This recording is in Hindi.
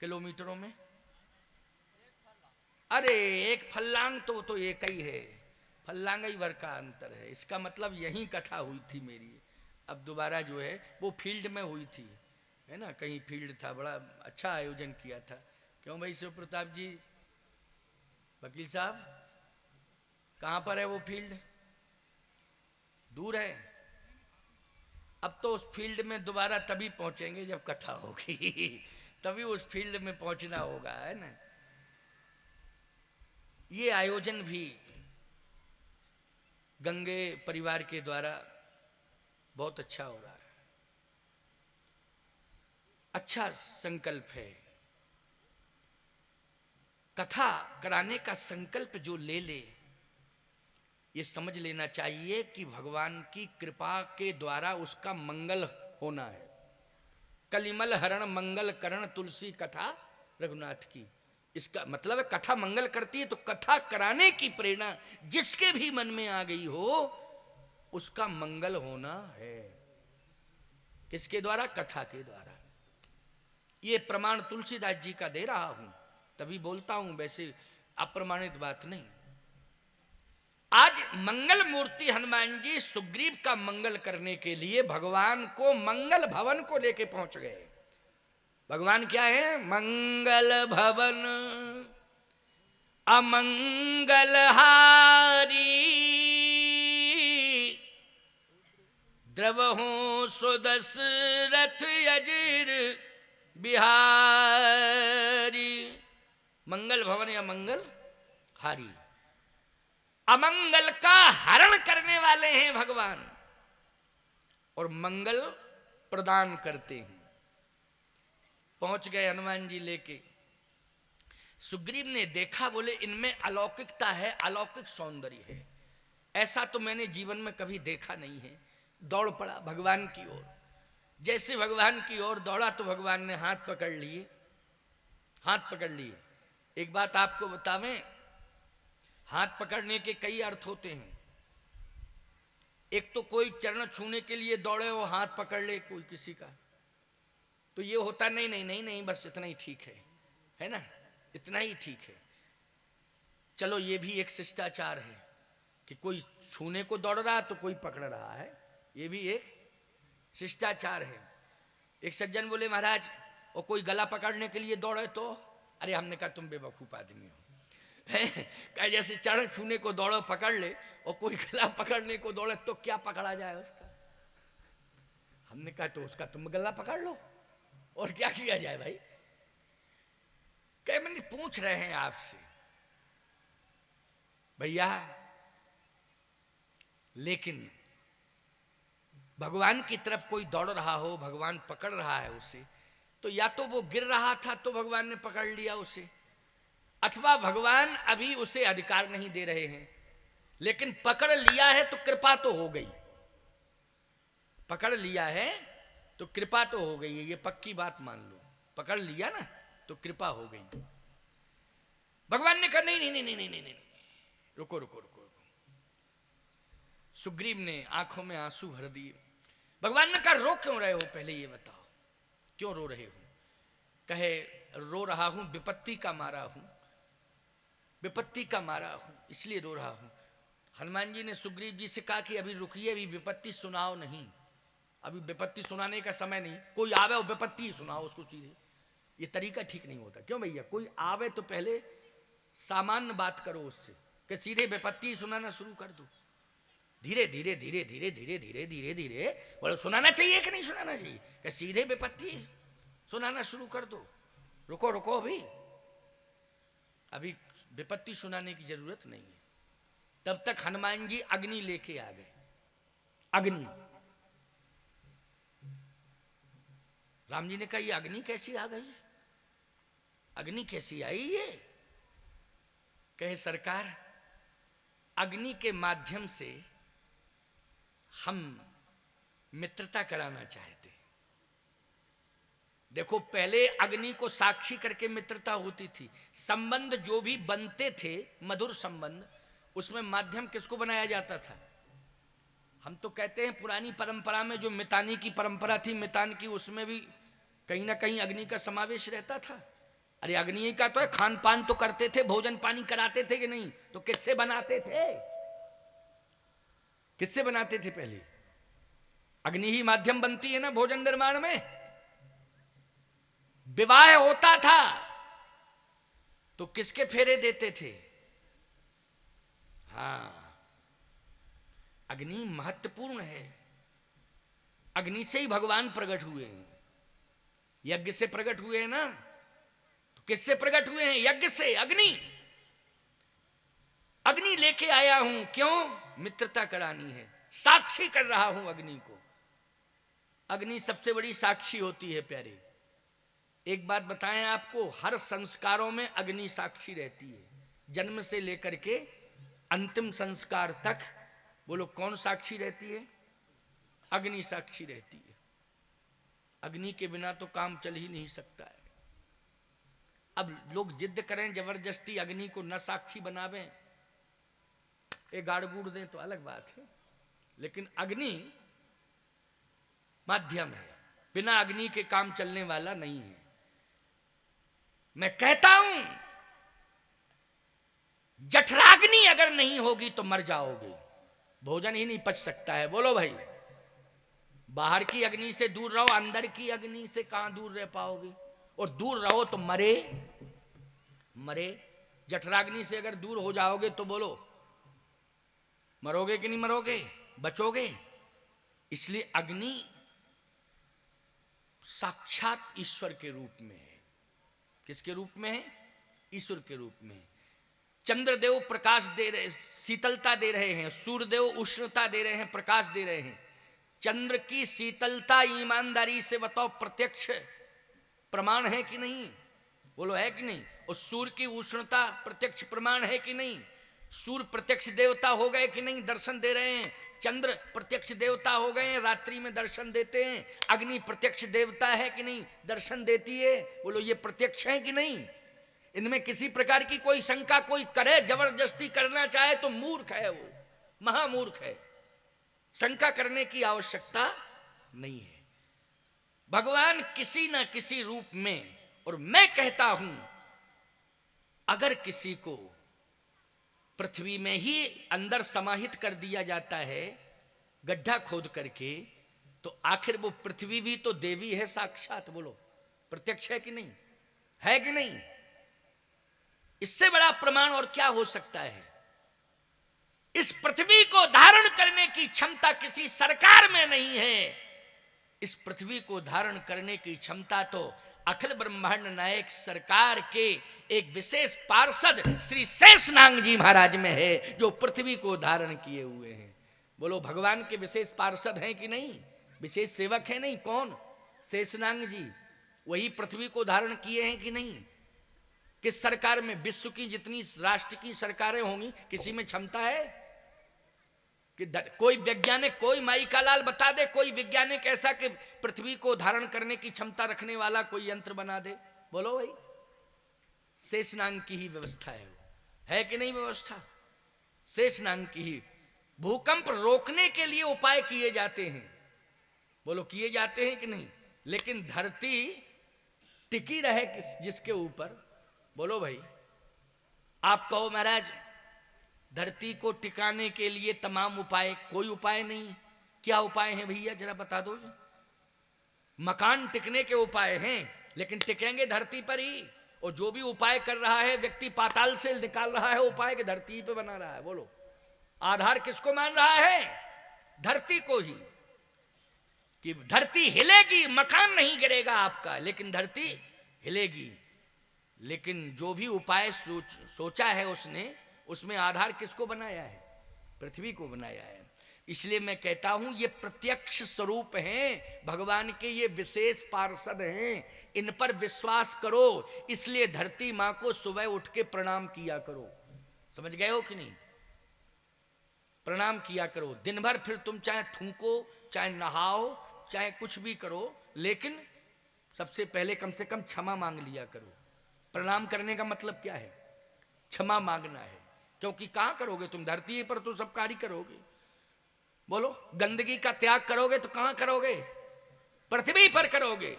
किलोमीटरों में? अरे एक फल्लांग तो एक ही है, फल्लांग ही भर का अंतर है। इसका मतलब यही कथा हुई थी मेरी। अब दोबारा जो है वो फील्ड में हुई थी, है ना, कहीं फील्ड था, बड़ा अच्छा आयोजन किया था। क्यों भाई शिव प्रताप जी, वकील साहब, कहाँ पर है वो फील्ड? दूर है? अब तो उस फील्ड में दोबारा तभी पहुंचेंगे जब कथा होगी तभी उस फील्ड में पहुंचना होगा, है ना। ये आयोजन भी गंगे परिवार के द्वारा बहुत अच्छा हो रहा है। अच्छा संकल्प है। कथा कराने का संकल्प जो ले ले, ये समझ लेना चाहिए कि भगवान की कृपा के द्वारा उसका मंगल होना है। कलिमल हरण मंगल करण तुलसी कथा रघुनाथ की। इसका मतलब है कथा मंगल करती है, तो कथा कराने की प्रेरणा जिसके भी मन में आ गई हो उसका मंगल होना है। किसके द्वारा? कथा के द्वारा। ये प्रमाण तुलसीदास जी का दे रहा हूं, तभी बोलता हूं, वैसे अप्रमाणित बात नहीं। आज मंगल मूर्ति हनुमान जी सुग्रीव का मंगल करने के लिए भगवान को मंगल भवन को लेके पहुंच गए। भगवान क्या है? मंगल भवन अमंगलहारी, द्रवहु सुदशरथ अजिर बिहारी। मंगल भवन या मंगल हारी, अमंगल का हरण करने वाले हैं भगवान और मंगल प्रदान करते हैं। पहुंच गए हनुमान जी लेके। सुग्रीव ने देखा, बोले इनमें अलौकिकता है, अलौकिक सौंदर्य है, ऐसा तो मैंने जीवन में कभी देखा नहीं है। दौड़ पड़ा भगवान की ओर। जैसे भगवान की ओर दौड़ा तो भगवान ने हाथ पकड़ लिए, हाथ पकड़ लिए। एक बात आपको बतावें, हाथ पकड़ने के कई अर्थ होते हैं। एक तो कोई चरण छूने के लिए दौड़े वो हाथ पकड़ ले कोई किसी का, तो ये होता नहीं नहीं नहीं नहीं बस इतना ही ठीक है ना, इतना ही ठीक है। चलो ये भी एक शिष्टाचार है कि कोई छूने को दौड़ रहा तो कोई पकड़ रहा है, ये भी एक शिष्टाचार है। एक सज्जन बोले महाराज और कोई गला पकड़ने के लिए दौड़े तो? अरे हमने कहा तुम बेवकूफ आदमी हो कहा जैसे चरण छूने को दौड़ो पकड़ ले और कोई गला पकड़ने को दौड़े तो क्या पकड़ा जाए उसका? हमने कहा तो उसका तुम गला पकड़ लो और क्या किया जाए भाई। कह मैंने पूछ रहे हैं आपसे भैया, लेकिन भगवान की तरफ कोई दौड़ रहा हो, भगवान पकड़ रहा है उसे, तो या तो वो गिर रहा था तो भगवान ने पकड़ लिया उसे, अथवा भगवान अभी उसे अधिकार नहीं दे रहे हैं, लेकिन पकड़ लिया है तो कृपा तो हो गई। पकड़ लिया है तो कृपा तो हो गई है, ये पक्की बात मान लो। पकड़ लिया ना तो कृपा हो गई। भगवान ने कहा नहीं नहीं नहीं नहीं नहीं नहीं नहीं, रुको रुको रुको रुको। सुग्रीव ने आंखों में आंसू भर दिए। भगवान ने कहा रो क्यों रहे हो, पहले ये बताओ क्यों रो रहे हो? कहे रो रहा हूं विपत्ति का मारा हूं, विपत्ति का मारा हूं इसलिए रो रहा हूं। हनुमान जी ने सुग्रीव जी से कहा कि अभी रुकिए, अभी विपत्ति सुनाओ नहीं, अभी विपत्ति सुनाने का समय नहीं। कोई आवे और विपत्ति सुनाओ उसको सीधे, ये तरीका ठीक नहीं होता। क्यों भैया? कोई आवे तो पहले सामान्य बात करो उससे, कि सीधे विपत्ति सुनाना शुरू कर दो। धीरे धीरे धीरे धीरे धीरे धीरे धीरे धीरे बोलो सुनाना चाहिए कि नहीं सुनाना चाहिए, कि सीधे विपत्ति सुनाना शुरू कर दो। रुको रुको, अभी अभी विपत्ति सुनाने की जरूरत नहीं है। तब तक हनुमान जी अग्नि लेके आ गए। अग्नि, राम जी ने कहा ये अग्नि कैसी आ गई, अग्नि कैसी आई ये? कहे सरकार अग्नि के माध्यम से हम मित्रता कराना चाहते हैं। देखो पहले अग्नि को साक्षी करके मित्रता होती थी। संबंध जो भी बनते थे मधुर संबंध, उसमें माध्यम किसको बनाया जाता था? हम तो कहते हैं पुरानी परंपरा में जो मितानी की परंपरा थी, मितान की, उसमें भी कहीं ना कहीं अग्नि का समावेश रहता था। अरे अग्नि का तो है, खान पान तो करते थे, भोजन पानी कराते थे कि नहीं? तो किससे बनाते थे? किससे बनाते थे पहले? अग्नि ही माध्यम बनती है ना भोजन निर्माण में। विवाह होता था तो किसके फेरे देते थे? हाँ, अग्नि महत्वपूर्ण है। अग्नि से ही भगवान प्रकट हुए हैं, यज्ञ से प्रकट हुए हैं ना। तो किससे प्रकट हुए हैं? यज्ञ से। अग्नि, अग्नि लेके आया हूं, क्यों? मित्रता करानी है, साक्षी कर रहा हूं अग्नि को। अग्नि सबसे बड़ी साक्षी होती है प्यारे। एक बात बताएं आपको, हर संस्कारों में अग्नि साक्षी रहती है, जन्म से लेकर के अंतिम संस्कार तक। बोलो कौन साक्षी रहती है? अग्नि साक्षी रहती है। अग्नि के बिना तो काम चल ही नहीं सकता है। अब लोग जिद करें जबरदस्ती अग्नि को न साक्षी बनावें, एक गाड़ गूड़ दें तो अलग बात है, लेकिन अग्नि माध्यम है, बिना अग्नि के काम चलने वाला नहीं है। मैं कहता हूं जठराग्नि अगर नहीं होगी तो मर जाओगे, भोजन ही नहीं पच सकता है। बोलो भाई, बाहर की अग्नि से दूर रहो, अंदर की अग्नि से कहां दूर रह पाओगे? और दूर रहो तो मरे मरे। जठराग्नि से अगर दूर हो जाओगे तो बोलो मरोगे कि नहीं मरोगे? बचोगे? इसलिए अग्नि साक्षात ईश्वर के रूप में है। किसके रूप में है? ईश्वर के रूप में। चंद्रदेव प्रकाश दे रहे, शीतलता दे रहे हैं, सूर्यदेव उष्णता दे रहे हैं, प्रकाश दे रहे हैं। चंद्र की शीतलता ईमानदारी से बताओ प्रत्यक्ष प्रमाण है कि नहीं? बोलो है कि नहीं? और सूर्य की उष्णता प्रत्यक्ष प्रमाण है कि नहीं? सूर्य प्रत्यक्ष देवता हो गए कि नहीं? दर्शन दे रहे हैं। चंद्र प्रत्यक्ष देवता हो गए हैं, रात्रि में दर्शन देते हैं। अग्नि प्रत्यक्ष देवता है कि नहीं? दर्शन देती है। बोलो ये प्रत्यक्ष है कि नहीं? इनमें किसी प्रकार की कोई शंका कोई करे, जबरदस्ती करना चाहे तो मूर्ख है, वो महामूर्ख है। शंका करने की आवश्यकता नहीं है। भगवान किसी न किसी रूप में, और मैं कहता हूं अगर किसी को पृथ्वी में ही अंदर समाहित कर दिया जाता है गड्ढा खोद करके, तो आखिर वो पृथ्वी भी तो देवी है साक्षात। बोलो प्रत्यक्ष है कि नहीं? है कि नहीं? इससे बड़ा प्रमाण और क्या हो सकता है? इस पृथ्वी को धारण करने की क्षमता किसी सरकार में नहीं है। इस पृथ्वी को धारण करने की क्षमता तो अखिल ब्रह्मांड नायक सरकार के एक विशेष पार्षद श्री शेषनाग जी महाराज में है, जो पृथ्वी को धारण किए हुए हैं। बोलो भगवान के विशेष पार्षद हैं कि नहीं? विशेष सेवक है नहीं? कौन? शेषनाग जी। वही पृथ्वी को धारण किए हैं कि नहीं? किस सरकार में? विश्व की जितनी राष्ट्र की सरकारें होंगी, किसी में क्षमता है कि कोई वैज्ञानिक, कोई माई का लाल बता दे, कोई वैज्ञानिक ऐसा कि पृथ्वी को धारण करने की क्षमता रखने वाला कोई यंत्र बना दे? बोलो भाई। शेषनाग की ही व्यवस्था है कि नहीं व्यवस्था? शेषनाग की ही। भूकंप रोकने के लिए उपाय किए जाते हैं। बोलो किए जाते हैं कि नहीं? लेकिन धरती टिकी रहे जिसके ऊपर, बोलो भाई। आप कहो महाराज धरती को टिकाने के लिए तमाम उपाय, कोई उपाय नहीं। क्या उपाय हैं भैया जरा बता दो। मकान टिकने के उपाय हैं, लेकिन टिकेंगे धरती पर ही। और जो भी उपाय कर रहा है व्यक्ति पाताल से निकाल रहा है उपाय के धरती पे बना रहा है। बोलो आधार किसको मान रहा है? धरती को ही, कि धरती हिलेगी, मकान नहीं गिरेगा आपका, लेकिन धरती हिलेगी। लेकिन जो भी उपाय सोचा है उसने, उसमें आधार किसको बनाया है? पृथ्वी को बनाया है। इसलिए मैं कहता हूं ये प्रत्यक्ष स्वरूप हैं भगवान के, ये विशेष पार्षद हैं, इन पर विश्वास करो। इसलिए धरती मां को सुबह उठ के प्रणाम किया करो। समझ गए हो कि नहीं? प्रणाम किया करो दिन भर। फिर तुम चाहे थूको, चाहे नहाओ, चाहे कुछ भी करो, लेकिन सबसे पहले कम से कम क्षमा मांग लिया करो। प्रणाम करने का मतलब क्या है? क्षमा मांगना है। क्योंकि कहां करोगे तुम? धरती पर तो सब कार्य करोगे। बोलो गंदगी का त्याग करोगे तो कहां करोगे? पृथ्वी पर करोगे।